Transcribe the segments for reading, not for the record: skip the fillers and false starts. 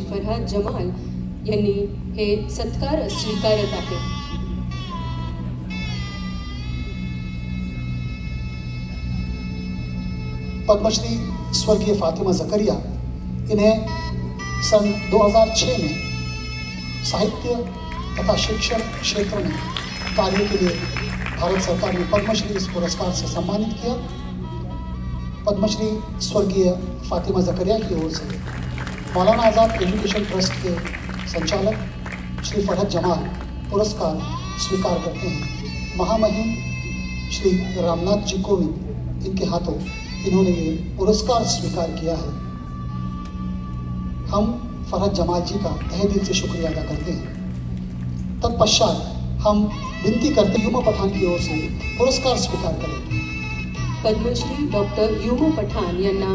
फरहाद जमाल यांनी हे सत्कार स्वीकारत आहेत. पद्मश्री स्वर्गीय फातिमा जकरिया, इन्हें सन 2006 में साहित्य तथा शिक्षण क्षेत्र में कार्य के लिए भारत सरकार ने पद्मश्री इस पुरस्कार से सम्मानित किया. पद्मश्री स्वर्गीय फातिमा जकरिया की ओर से मौलाना आज़ाद एजुकेशन ट्रस्ट के संचालक श्री फरहाद जमाल पुरस्कार स्वीकार करते हैं. महामहिम श्री रामनाथ जी कोविंद इनके हाथों इन्होंने ये पुरस्कार स्वीकार किया है. हम फरहाद जमाल जी का तहे दिल से शुक्रिया अदा करते हैं. तत्पश्चात हम विनती करते युमा पठान की ओर से पुरस्कार स्वीकार करें. पद्मश्री डॉक्टर युमा पठान यांना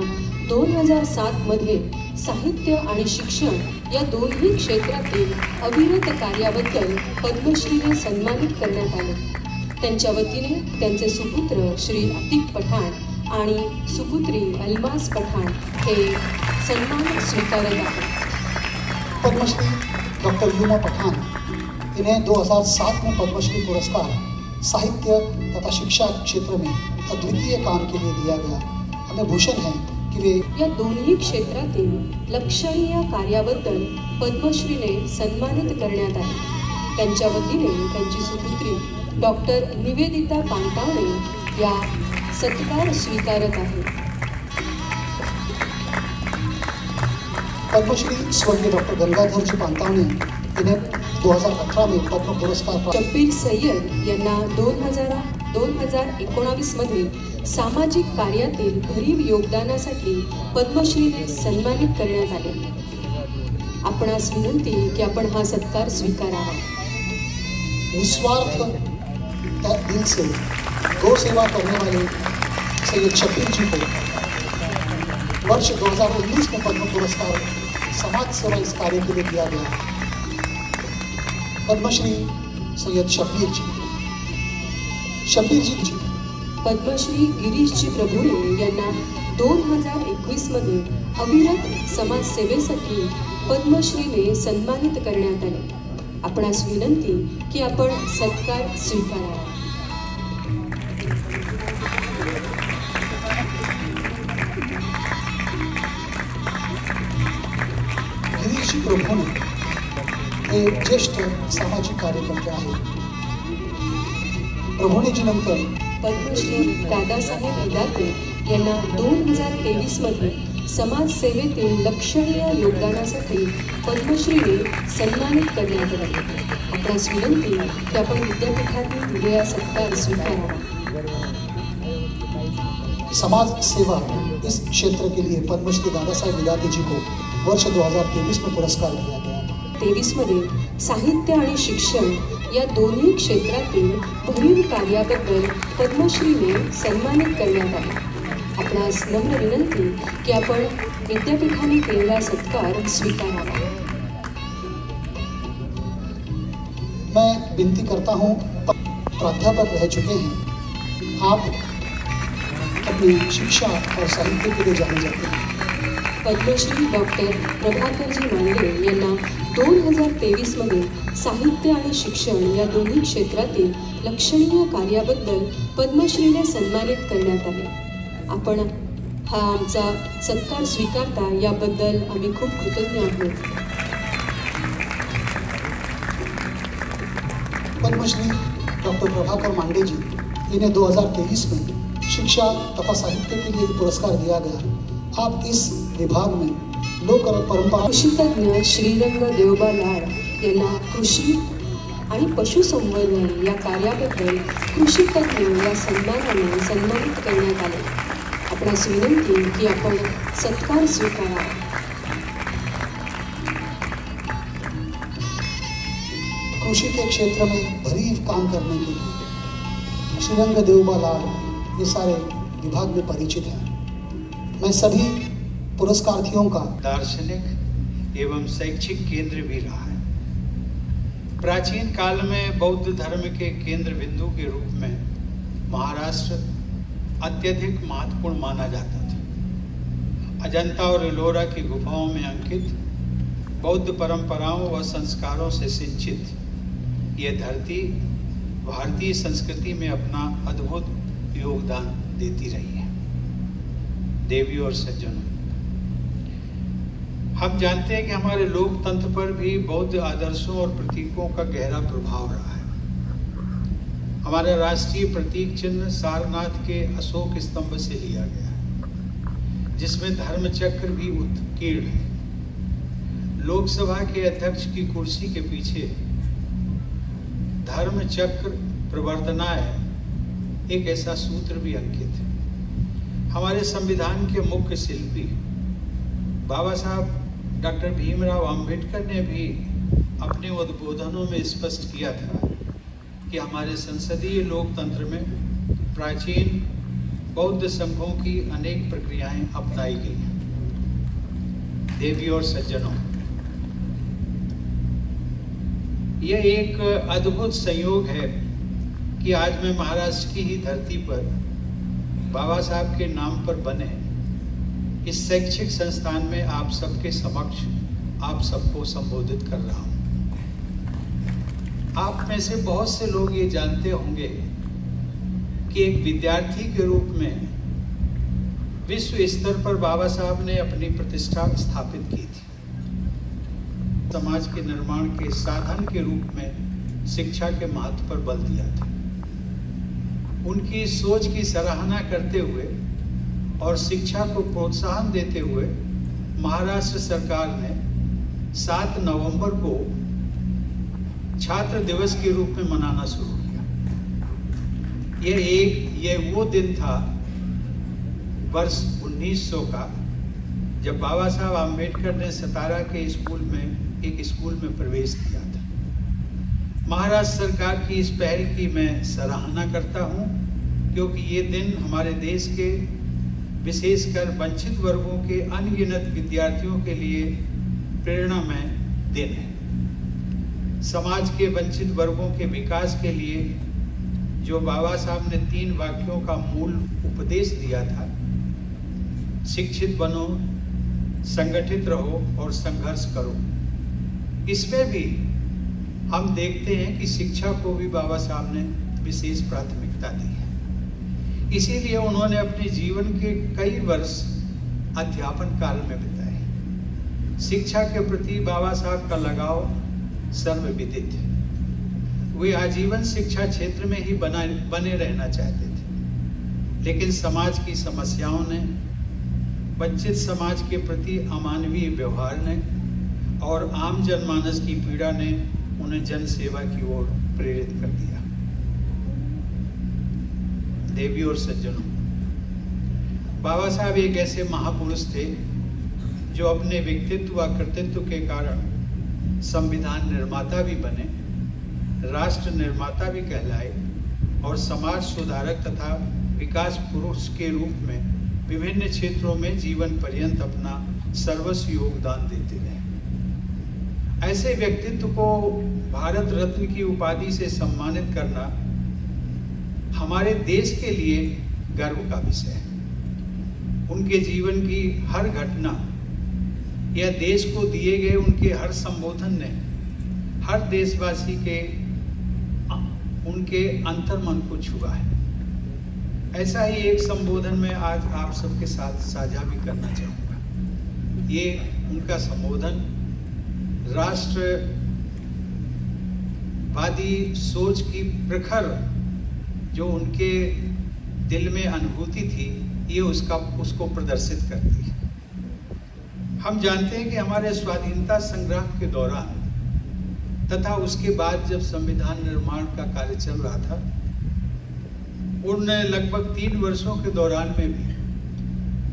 2007 मध्ये साहित्य आणि शिक्षण या दोन्ही क्षेत्रातील अविरत कार्याबद्दल पद्मश्रीने सन्मानित करण्यात आले. त्यांच्या वतीने त्यांचे सुपुत्र श्री अतिक पठाण आणि सुपुत्री अलमास पठाण हे सन्मान स्वीकारत आहेत. पद्मश्री डॉक्टर युमा पठान, इन्हें 2007 में पद्मश्री पुरस्कार साहित्य तथा शिक्षा क्षेत्र में अद्वितीय काम के लिए दिया गया. हमें भूषण है की वे या दोन्ही क्षेत्रातील लक्षणीय कार्याबद्दल पद्मश्रीने सन्मानित करण्यात आले. त्यांच्या वतीने त्यांची सुपुत्री डॉक्टर निवेदिता पांटावणे या सत्कार स्वीकारत आहेत. पद्मश्री स्वर्गीय डॉक्टर गंगाधर जी पांतावणे, इन्हें 2018 में पद्म पुरस्कार. शब्बीर सय्यद यांना 2019 मध्ये सामाजिक कार्यातील भरीव योगदानासाठी पद्मश्रीने सन्मानित करण्यात आले. आपणास विनंती की आपण हा सत्कार स्वीकारावा. निस्वार्थ दिल से गौ सेवा करने वाले सैयद शब्बीर जी को वर्ष 2019 में पद्म पुरस्कार समाज सेवा इस कार्य के लिए दिया गया. पद्मश्री सैयद शब्बीर जी. पद्मश्री गिरीशजी प्रभुणे यांना 2021 मध्ये अविरत समाजसेवेसाठी पद्मश्रीने सन्मानित करण्यात आले. आपणास विनंती की आपण सत्कार स्वीकारावा. गिरीशजी प्रभुणे हे ज्येष्ठ सामाजिक कार्यकर्ते आहेत. प्रभुणेजी नंतर पद्मश्री दादासाहेब विदाते यांना 2023 मध्ये समाजसेवेतील लक्षणीय योगदानासाठी पद्मश्रीने सन्मानित करण्यात आले. आपणास विनंती की आपण विद्यापीठातील दिलेला सत्कार स्वीकारावा. समाज सेवा इस क्षेत्र के लिए पद्मश्री दादासाहेब विदाते जी को वर्ष 2023 में पुरस्कार दिया गया. 23 मध्ये साहित्य आणि शिक्षण या दोन्ही क्षेत्रातील भरीव कार्याबद्दल पद्मश्रीने सन्मानित करण्यात आले. आपणास नम्र विनंती की आपण विद्यापीठाने केलेला सत्कार स्वीकारावा. मैं विनती करता हूँ, प्राध्यापक रह चुके हैं, आप अपनी शिक्षा और साहित्य के लिए जाने जाते हैं. पद्मश्री डॉक्टर प्रभाकरजी मांडे यांना 2023 मध्ये साहित्य आणि शिक्षण या दोन्ही क्षेत्रातील लक्षणीय कार्याबद्दल पद्मश्रीने सन्मानित करण्यात आले. आपण हा आमचा सत्कार स्वीकारता याबद्दल आम्ही खूप कृतज्ञ आहोत. पद्मश्री डॉक्टर प्रभाकर मांडे जी, इन्हें 2023 में शिक्षा तथा साहित्य के लिए पुरस्कार दिया गया. आप इस विभाग में लोक परंपरा. कृषितज्ञ श्रीरंग देवबा लाड यांना कृषी आणि पशुसंवर्धन या कार्याबद्दल कृषितज्ञ या सन्मानाने सन्मानित करण्यात आले. आपणास विनंती की आपण सत्कार स्वीकारावा. कृषि के क्षेत्र में भरीव काम करने के लिए श्रीरंग देवबा लाड ये सारे विभाग में परिचित हैं. मैं सभी पुरस्कार्थियों का दार्शनिक एवं शैक्षिक केंद्र भी रहा है. प्राचीन काल में बौद्ध धर्म के केंद्र बिंदु के रूप में महाराष्ट्र अत्यधिक महत्वपूर्ण माना जाता था. अजंता और एलोरा की गुफाओं में अंकित बौद्ध परंपराओं व संस्कारों से सिंचित ये धरती भारतीय संस्कृति में अपना अद्भुत योगदान देती रही है। देवियों और सज्जनों, हम जानते हैं कि हमारे लोकतंत्र पर भी बौद्ध आदर्शों और प्रतीकों का गहरा प्रभाव रहा है। हमारा राष्ट्रीय प्रतीक चिन्ह सारनाथ के अशोक स्तंभ से लिया गया है, जिसमें धर्म चक्र भी उत्कीर्ण है। लोकसभा के अध्यक्ष की कुर्सी के पीछे धर्म चक्र प्रवर्तनाय एक ऐसा सूत्र भी अंकित है। हमारे संविधान के मुख्य शिल्पी बाबा साहब डॉक्टर भीमराव अंबेडकर ने भी अपने उद्बोधनों में स्पष्ट किया था कि हमारे संसदीय लोकतंत्र में प्राचीन बौद्ध संघों की अनेक प्रक्रियाएं अपनाई गई हैं। देवियों और सज्जनों, यह एक अद्भुत संयोग है कि आज मैं महाराष्ट्र की ही धरती पर बाबा साहब के नाम पर बने इस शैक्षिक संस्थान में आप सबके समक्ष आप सबको संबोधित कर रहा हूं। आप में से बहुत से लोग ये जानते होंगे कि एक विद्यार्थी के रूप में विश्व स्तर पर बाबा साहब ने अपनी प्रतिष्ठा स्थापित की थी। समाज के निर्माण के साधन के रूप में शिक्षा के महत्व पर बल दिया था। उनकी सोच की सराहना करते हुए और शिक्षा को प्रोत्साहन देते हुए महाराष्ट्र सरकार ने 7 नवंबर को छात्र दिवस के रूप में मनाना शुरू किया। यह वो दिन था वर्ष 1900 का, जब बाबा साहब आम्बेडकर ने सतारा के एक स्कूल में प्रवेश किया था। महाराष्ट्र सरकार की इस पहल की मैं सराहना करता हूं, क्योंकि ये दिन हमारे देश के विशेषकर वंचित वर्गों के अनगिनत विद्यार्थियों के लिए प्रेरणामय दिन है। समाज के वंचित वर्गों के विकास के लिए जो बाबा साहब ने 3 वाक्यों का मूल उपदेश दिया था, शिक्षित बनो, संगठित रहो और संघर्ष करो, इसमें भी हम देखते हैं कि शिक्षा को भी बाबा साहब ने विशेष प्राथमिकता दी है। इसीलिए उन्होंने अपने जीवन के कई वर्ष अध्यापन काल में बिताए। शिक्षा के प्रति बाबा साहब का लगाव सर्वविदित है। वे आजीवन शिक्षा क्षेत्र में ही बने रहना चाहते थे, लेकिन समाज की समस्याओं ने, वंचित समाज के प्रति अमानवीय व्यवहार ने और आम जनमानस की पीड़ा ने उन्हें जन सेवा की ओर प्रेरित कर दिया। देवियों और सज्जनों, बाबा साहब एक ऐसे महापुरुष थे जो अपने व्यक्तित्व व कर्तृत्व के कारण संविधान निर्माता भी बने, राष्ट्र निर्माता भी कहलाए और समाज सुधारक तथा विकास पुरुष के रूप में विभिन्न क्षेत्रों में जीवन पर्यंत अपना सर्वस्व योगदान देते रहे। ऐसे व्यक्तित्व को भारत रत्न की उपाधि से सम्मानित करना हमारे देश के लिए गर्व का विषय है। उनके जीवन की हर घटना या देश को दिए गए उनके हर संबोधन ने हर देशवासी के उनके अंतर्मन को छुआ है। ऐसा ही एक संबोधन मैं आज आप सबके साथ साझा भी करना चाहूँगा। ये उनका संबोधन राष्ट्रवादी सोच की प्रखर जो उनके दिल में अनुभूति थी, ये उसको प्रदर्शित करती है। हम जानते हैं कि हमारे स्वाधीनता संग्राम के दौरान तथा उसके बाद जब संविधान निर्माण का कार्य चल रहा था, उन लगभग 3 वर्षों के दौरान में भी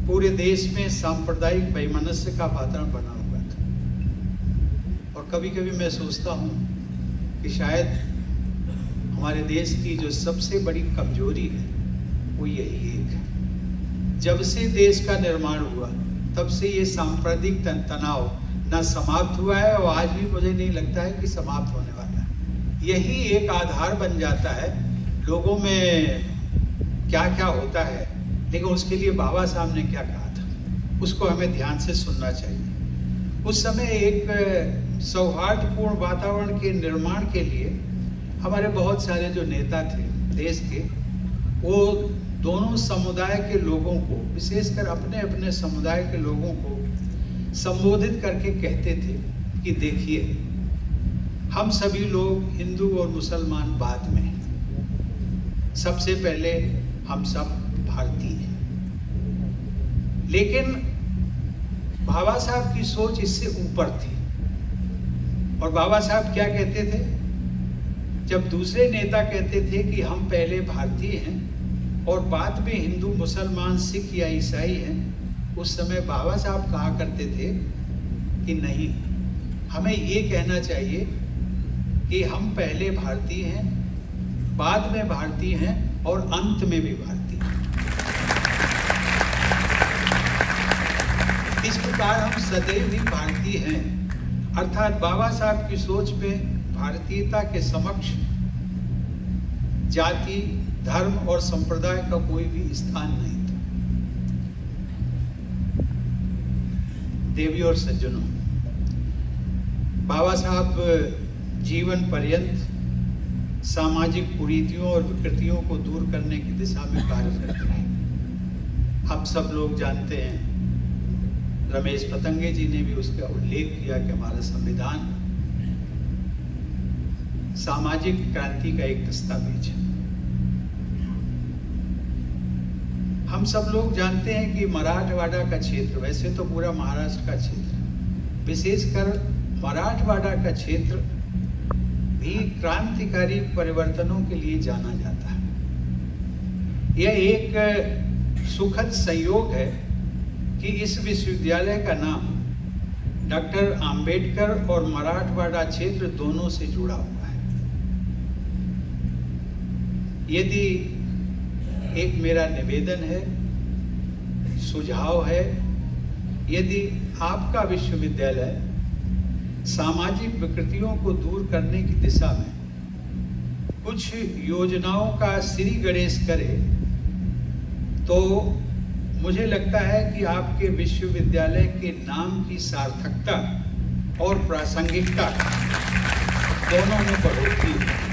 पूरे देश में सांप्रदायिक वैमनस्य का वातावरण बना हुआ था। और कभी कभी मैं सोचता हूँ कि शायद हमारे देश की जो सबसे बड़ी कमजोरी है वो यही एक है। जब से देश का निर्माण हुआ तब से ये सांप्रदायिक तनाव न समाप्त हुआ है और आज भी मुझे नहीं लगता है कि समाप्त होने वाला है। यही एक आधार बन जाता है लोगों में क्या क्या होता है, लेकिन उसके लिए बाबा साहब ने क्या कहा था उसको हमें ध्यान से सुनना चाहिए। उस समय एक सौहार्दपूर्ण वातावरण के निर्माण के लिए हमारे बहुत सारे जो नेता थे देश के, वो दोनों समुदाय के लोगों को, विशेषकर अपने अपने समुदाय के लोगों को संबोधित करके कहते थे कि देखिए, हम सभी लोग हिंदू और मुसलमान बाद में, सबसे पहले हम सब भारतीय हैं। लेकिन बाबा साहब की सोच इससे ऊपर थी। और बाबा साहब क्या कहते थे? जब दूसरे नेता कहते थे कि हम पहले भारतीय हैं और बाद में हिंदू, मुसलमान, सिख या ईसाई हैं, उस समय बाबा साहब कहा करते थे कि नहीं, हमें ये कहना चाहिए कि हम पहले भारतीय हैं, बाद में भारतीय हैं और अंत में भी भारतीय हैं। इस प्रकार हम सदैव ही भारतीय हैं। अर्थात बाबा साहब की सोच में भारतीयता के समक्ष जाति, धर्म और संप्रदाय का कोई भी स्थान नहीं था। देवी और सज्जनों, बाबा साहब जीवन पर्यंत सामाजिक कुरीतियों और विकृतियों को दूर करने की दिशा में कार्य करते रहे। हम सब लोग जानते हैं, रमेश पतंगे जी ने भी उसका उल्लेख किया कि हमारा संविधान सामाजिक क्रांति का एक दस्तावेज है। हम सब लोग जानते हैं कि मराठवाड़ा का क्षेत्र, वैसे तो पूरा महाराष्ट्र का क्षेत्र, विशेषकर मराठवाड़ा का क्षेत्र भी क्रांतिकारी परिवर्तनों के लिए जाना जाता है। यह एक सुखद संयोग है कि इस विश्वविद्यालय का नाम डॉक्टर अंबेडकर और मराठवाड़ा क्षेत्र दोनों से जुड़ा हुआ है। यदि एक मेरा निवेदन है, सुझाव है, यदि आपका विश्वविद्यालय सामाजिक विकृतियों को दूर करने की दिशा में कुछ योजनाओं का श्री गणेश करे, तो मुझे लगता है कि आपके विश्वविद्यालय के नाम की सार्थकता और प्रासंगिकता दोनों में बढ़ोतरी है।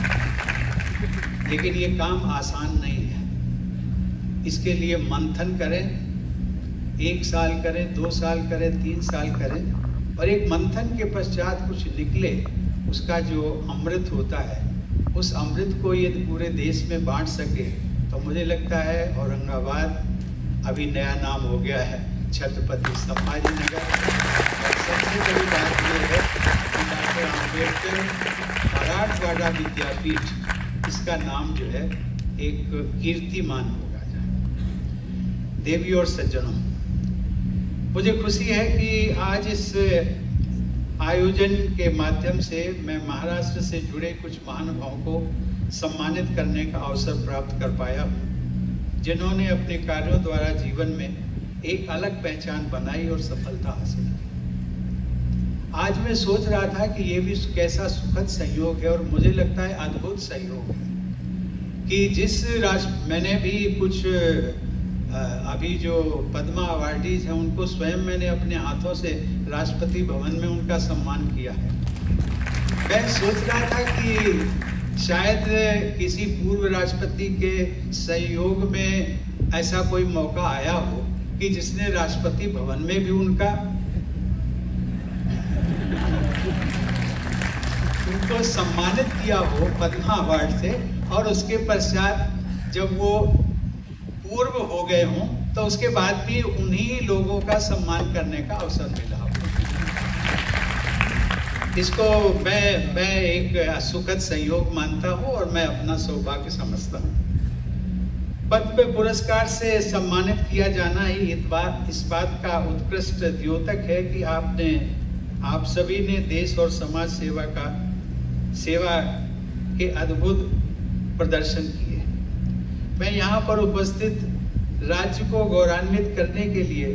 लेकिन ये काम आसान नहीं है। इसके लिए मंथन करें, 1 साल करें, 2 साल करें, 3 साल करें, और एक मंथन के पश्चात कुछ निकले, उसका जो अमृत होता है, उस अमृत को यदि पूरे देश में बांट सके, तो मुझे लगता है औरंगाबाद अभी नया नाम हो गया है छत्रपति संभाजी नगर। और सबसे बड़ी बात यह है कि डॉक्टर अंबेडकर मराठवाड़ा विद्यापीठ, इसका नाम जो है एक कीर्तिमान होगा जाए। देवी और सज्जनों, मुझे खुशी है कि आज इस आयोजन के माध्यम से मैं महाराष्ट्र से जुड़े कुछ महानुभावों को सम्मानित करने का अवसर प्राप्त कर पाया हूँ, जिन्होंने अपने कार्यों द्वारा जीवन में एक अलग पहचान बनाई और सफलता हासिल की। आज मैं सोच रहा था कि ये भी कैसा सुखद संयोग है, और मुझे लगता है अद्भुत संयोग है कि जिस मैंने भी कुछ अभी जो पद्मा अवार्डीज हैं, उनको स्वयं मैंने अपने हाथों से राष्ट्रपति भवन में उनका सम्मान किया है। मैं सोच रहा था कि शायद किसी पूर्व राष्ट्रपति के सहयोग में ऐसा कोई मौका आया हो कि जिसने राष्ट्रपति भवन में भी उनको सम्मानित किया हो पद्मा अवार्ड से, और उसके पश्चात जब वो पूर्व हो गए हों तो उसके बाद भी उन्हीं लोगों का सम्मान करने का अवसर मिला हो। इसको मैं एक सुखद संयोग मानता हूँ और मैं अपना सौभाग्य समझता हूँ। पद्म पुरस्कार से सम्मानित किया जाना ही इस बात का उत्कृष्ट द्योतक है कि आप सभी ने देश और समाज सेवा के अद्भुत प्रदर्शन किए। मैं यहाँ पर उपस्थित राज्य को गौरवान्वित करने के लिए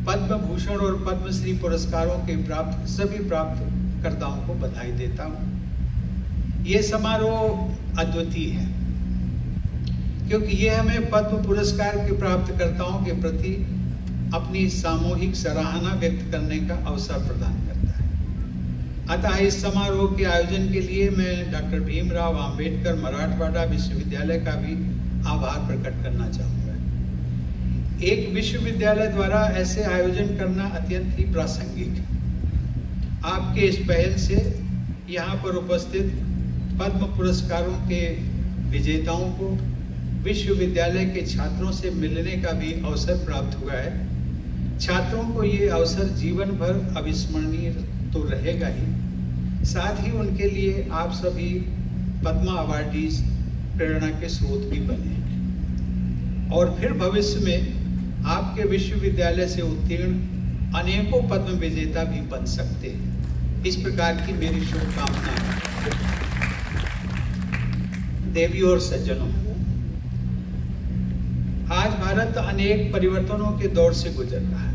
पद्म भूषण और पद्मश्री पुरस्कारों के सभी प्राप्तकर्ताओं को बधाई देता हूँ। ये समारोह अद्वितीय है क्योंकि ये हमें पद्म पुरस्कार के प्राप्तकर्ताओं के प्रति अपनी सामूहिक सराहना व्यक्त करने का अवसर प्रदान करता है। अतः इस समारोह के आयोजन के लिए मैं डॉक्टर भीमराव अंबेडकर मराठवाड़ा विश्वविद्यालय का भी आभार प्रकट करना चाहूँगा। एक विश्वविद्यालय द्वारा ऐसे आयोजन करना अत्यंत ही प्रासंगिक है। आपके इस पहल से यहाँ पर उपस्थित पद्म पुरस्कारों के विजेताओं को विश्वविद्यालय के छात्रों से मिलने का भी अवसर प्राप्त हुआ है। छात्रों को ये अवसर जीवन भर अविस्मरणीय तो रहेगा ही, साथ ही उनके लिए आप सभी पद्मा अवार्डीज प्रेरणा के स्रोत भी बने और फिर भविष्य में आपके विश्वविद्यालय से उत्तीर्ण अनेकों पद्म विजेता भी बन सकते हैं। इस प्रकार की मेरी शुभकामनाएं है। देवियों और सज्जनों, आज भारत अनेक परिवर्तनों के दौर से गुजर रहा है।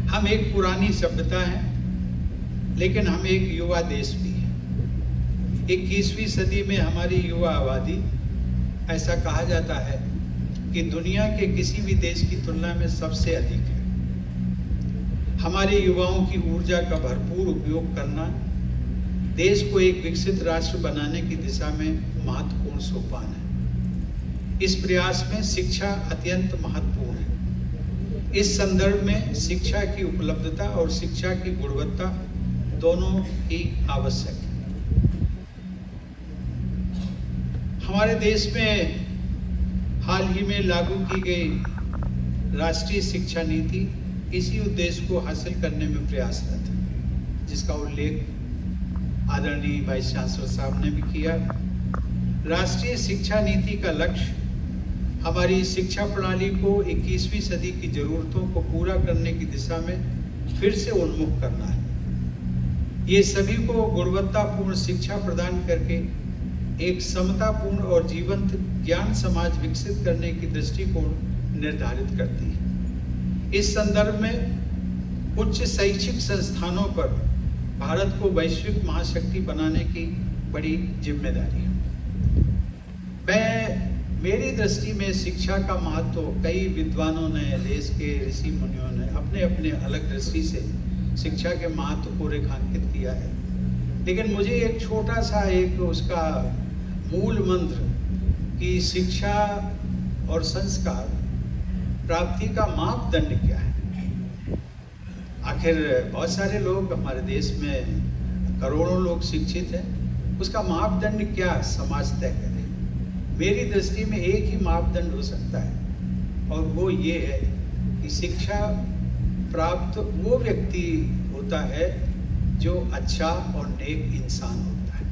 हम एक पुरानी सभ्यता है, लेकिन हम एक युवा देश भी है। 21वीं सदी में हमारी युवा आबादी, ऐसा कहा जाता है कि दुनिया के किसी भी देश की तुलना में सबसे अधिक है। हमारे युवाओं की ऊर्जा का भरपूर उपयोग करना देश को एक विकसित राष्ट्र बनाने की दिशा में महत्वपूर्ण सोपान है। इस प्रयास में शिक्षा अत्यंत महत्वपूर्ण है। इस संदर्भ में शिक्षा की उपलब्धता और शिक्षा की गुणवत्ता दोनों ही आवश्यक है। हमारे देश में हाल ही में लागू की गई राष्ट्रीय शिक्षा नीति इसी उद्देश्य को हासिल करने में प्रयासरत है, जिसका उल्लेख आदरणीय वाइस चांसलर साहब ने भी किया। राष्ट्रीय शिक्षा नीति का लक्ष्य हमारी शिक्षा प्रणाली को 21वीं सदी की जरूरतों को पूरा करने की दिशा में फिर से उन्मुख करना है। ये सभी को गुणवत्तापूर्ण शिक्षा प्रदान करके एक समतापूर्ण और जीवंत ज्ञान समाज विकसित करने की दृष्टिकोण निर्धारित करती है। इस संदर्भ में उच्च शैक्षिक संस्थानों पर भारत को वैश्विक महाशक्ति बनाने की बड़ी जिम्मेदारी है। मेरी दृष्टि में शिक्षा का महत्व कई विद्वानों ने, देश के ऋषि मुनियों ने अपने अपने अलग दृष्टि से शिक्षा के महत्व को रेखांकित किया है, लेकिन मुझे एक छोटा सा एक उसका मूल मंत्र कि शिक्षा और संस्कार प्राप्ति का मापदंड क्या है। आखिर बहुत सारे लोग हमारे देश में, करोड़ों लोग शिक्षित हैं, उसका मापदंड क्या समाज तय करे। मेरी दृष्टि में एक ही मापदंड हो सकता है और वो ये है कि शिक्षा प्राप्त वो व्यक्ति होता है जो अच्छा और नेक इंसान होता है।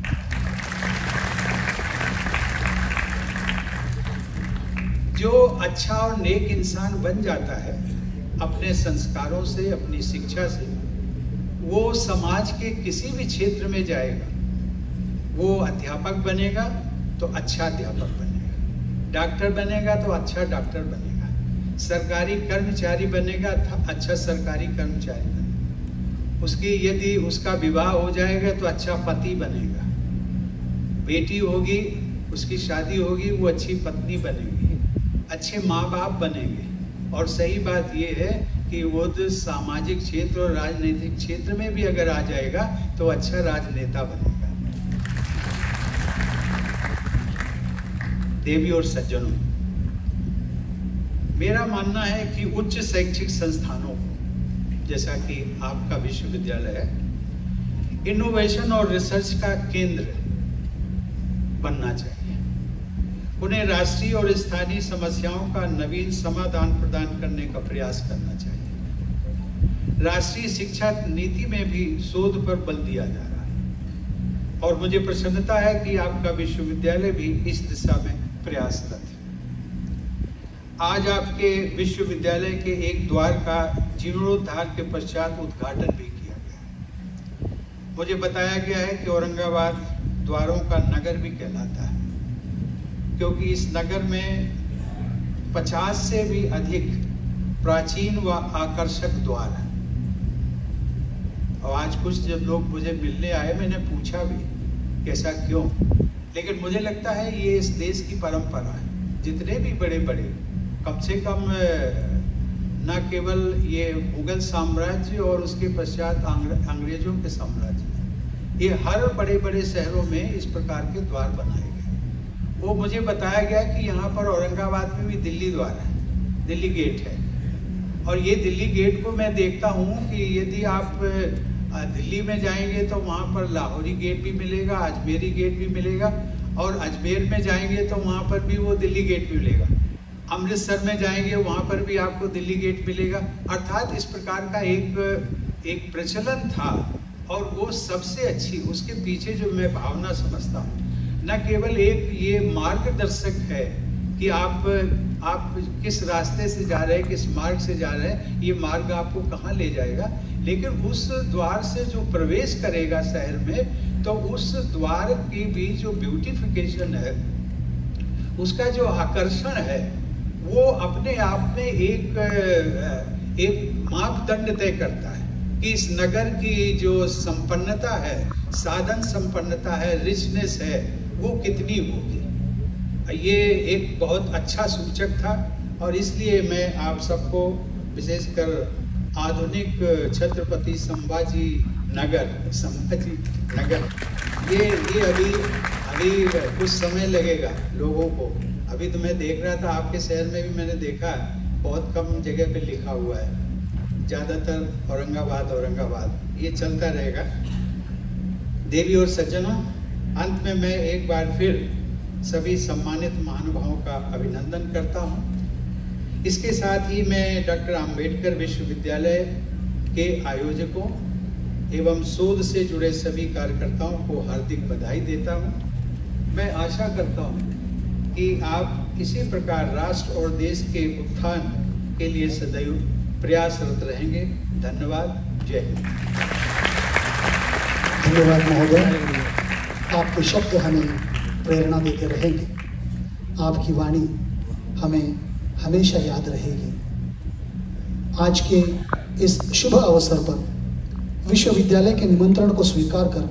जो अच्छा और नेक इंसान बन जाता है अपने संस्कारों से, अपनी शिक्षा से, वो समाज के किसी भी क्षेत्र में जाएगा। वो अध्यापक बनेगा तो अच्छा अध्यापक बनेगा, डॉक्टर बनेगा तो अच्छा डॉक्टर बनेगा, सरकारी कर्मचारी बनेगा तो अच्छा सरकारी कर्मचारी बनेगा, उसकी यदि उसका विवाह हो जाएगा तो अच्छा पति बनेगा, बेटी होगी उसकी शादी होगी वो अच्छी पत्नी बनेगी, अच्छे माँ बाप बनेंगे। और सही बात ये है कि वो सामाजिक क्षेत्र और राजनीतिक क्षेत्र में भी अगर आ जाएगा तो अच्छा राजनेता बनेगा। देवी और सज्जनों, मेरा मानना है कि उच्च शैक्षिक संस्थानों को, जैसा कि आपका विश्वविद्यालय है, इनोवेशन और रिसर्च का केंद्र बनना चाहिए। उन्हें राष्ट्रीय और स्थानीय समस्याओं का नवीन समाधान प्रदान करने का प्रयास करना चाहिए। राष्ट्रीय शिक्षा नीति में भी शोध पर बल दिया जा रहा है और मुझे प्रसन्नता है कि आपका विश्वविद्यालय भी इस दिशा में प्रयासरत है। आज आपके विश्वविद्यालय के एक द्वार का जीर्णोद्धार के पश्चात उद्घाटन भी किया गया है। मुझे बताया गया है कि औरंगाबाद द्वारों का नगर भी कहलाता है, क्योंकि इस नगर में 50 से भी अधिक प्राचीन व आकर्षक द्वार हैं। और आज कुछ जब लोग मुझे मिलने आए, मैंने पूछा भी कैसा क्यों, लेकिन मुझे लगता है ये इस देश की परंपरा है। जितने भी बड़े बड़े, कम से कम न केवल ये मुगल साम्राज्य और उसके पश्चात अंग्रेजों के साम्राज्य में, ये हर बड़े बड़े शहरों में इस प्रकार के द्वार बनाए गए। वो मुझे बताया गया कि यहाँ पर औरंगाबाद में भी दिल्ली द्वार है, दिल्ली गेट है। और ये दिल्ली गेट को मैं देखता हूँ कि यदि आप दिल्ली में जाएंगे तो वहाँ पर लाहौरी गेट भी मिलेगा, अजमेरी गेट भी मिलेगा, और अजमेर में जाएंगे तो वहाँ पर भी वो दिल्ली गेट भी मिलेगा। अमृतसर में जाएंगे वहाँ पर भी आपको दिल्ली गेट मिलेगा। अर्थात इस प्रकार का एक प्रचलन था, और वो सबसे अच्छी, उसके पीछे जो मैं भावना समझता हूँ, न केवल एक ये मार्गदर्शक है कि आप किस रास्ते से जा रहे हैं, किस मार्ग से जा रहे हैं, ये मार्ग आपको कहाँ ले जाएगा, लेकिन उस द्वार से जो प्रवेश करेगा शहर में, तो उस द्वार की भी जो ब्यूटिफिकेशन है, उसका जो आकर्षण है, वो अपने आप में एक मापदंड तय करता है कि इस नगर की जो संपन्नता है, साधन संपन्नता है, रिचनेस है, वो कितनी होगी। ये एक बहुत अच्छा सूचक था, और इसलिए मैं आप सबको विशेषकर आधुनिक छत्रपति संभाजी नगर, ये अभी कुछ समय लगेगा लोगों को। अभी तो मैं देख रहा था आपके शहर में भी, मैंने देखा बहुत कम जगह पे लिखा हुआ है, ज़्यादातर औरंगाबाद। ये चलता रहेगा। देवी और सज्जनों, अंत में मैं एक बार फिर सभी सम्मानित महानुभावों का अभिनंदन करता हूँ। इसके साथ ही मैं डॉक्टर अंबेडकर विश्वविद्यालय के आयोजकों एवं शोध से जुड़े सभी कार्यकर्ताओं को हार्दिक बधाई देता हूँ। मैं आशा करता हूँ कि आप इसी प्रकार राष्ट्र और देश के उत्थान के लिए सदैव प्रयासरत रहेंगे। धन्यवाद। जय हिंद। धन्यवाद महोदय, आपके शब्द हमें प्रेरणा देते रहेंगे। आपकी वाणी हमें हमेशा याद रहेगी। आज के इस शुभ अवसर पर विश्वविद्यालय के निमंत्रण को स्वीकार कर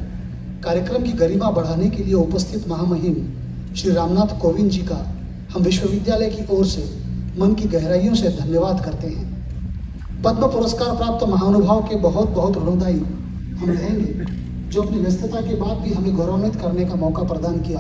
कार्यक्रम की गरिमा बढ़ाने के लिए उपस्थित महामहिम श्री रामनाथ कोविंद जी का हम विश्वविद्यालय की ओर से मन की गहराइयों से धन्यवाद करते हैं। पद्म पुरस्कार प्राप्त महानुभाव के बहुत बहुत ऋणोदायी हम रहेंगे, जो अपनी व्यस्तता के बाद भी हमें गौरवान्वित करने का मौका प्रदान किया।